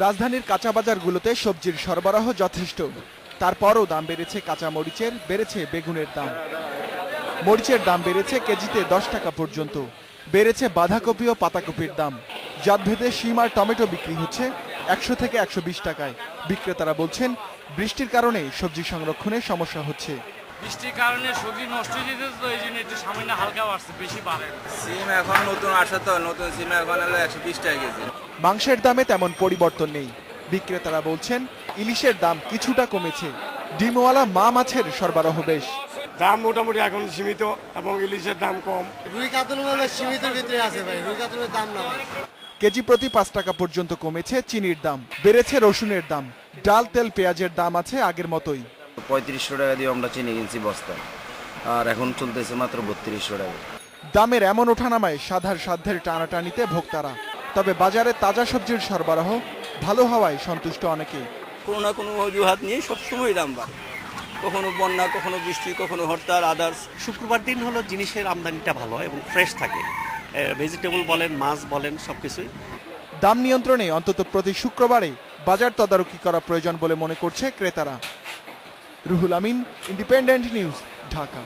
রাজধানীর কাঁচা বাজারগুলোতে সবজির সরবরাহ যথেষ্ট, তারপরও দাম বেড়েছে কাঁচা মরিচের, বেড়েছে বেগুনের দাম। মরিচের দাম বেড়েছে কেজিতে 10 টাকা পর্যন্ত, বেড়েছে বাঁধাকপি ও পাতাকপির দাম। জাতভেদে শিম আর টমেটো বিক্রি হচ্ছে 100 থেকে 120 টাকায়। বিক্রেতারা বলছেন বৃষ্টির কারণে সবজি সংরক্ষণে সমস্যা হচ্ছে। বৃষ্টির কারণে সবজি নষ্ট হয়ে যেতে, তো এই জন্য একটু সামান্য হালকা বাড়ছে, বেশি বাড়ে। সিম এখন নতুন আসে, তো নতুন সিম এখন হলো 120 টাকা কেজি। মাংসের দামে তেমন পরিবর্তন নেই। বিক্রেতারা বলছেন ইলিশের দাম কিছুটা কমেছে। ডিমওয়ালা মা মাছের সরবরাহ বেশ। দাম মোটামুটি এখন সীমিত এবং ইলিশের দাম কম। রুই কাতল সীমিতের ভিতরে আছে ভাই, রুই কাতলের দাম না। কেজি প্রতি 5 টাকা পর্যন্ত কমেছে চিনির দাম, বেড়েছে রসুনের দাম। ডাল, তেল, পেঁয়াজের দাম আছে আগের মতোই। 3500 টাকা দিয়ে আমরা চিনি কিনছি বস্তা, আর এখন চলতেছে মাত্র 3200 টাকা। দামের এমন ওঠানামায় সাধ্যের টানাটানিতে ভোক্তারা। তবে বাজারে তাজা সবজির সরবরাহ ভালো হওয়ায় সন্তুষ্ট অনেকেই। কোনো না কোনো অজুহাত নিয়ে সবসময় দাম বাড়ে, কখনো বন্যা, কখনো বৃষ্টি, কখনো হরতাল, আদার্স। শুক্রবার দিন হলো জিনিসের আমদানিটা ভালো এবং ফ্রেশ থাকে, ভেজিটেবল বলেন, মাছ বলেন, সবকিছুই। দাম নিয়ন্ত্রণে অন্তত প্রতি শুক্রবারে বাজার তদারকি করা প্রয়োজন বলে মনে করছে ক্রেতারা। Ruhul Amin, independent news, Dhaka.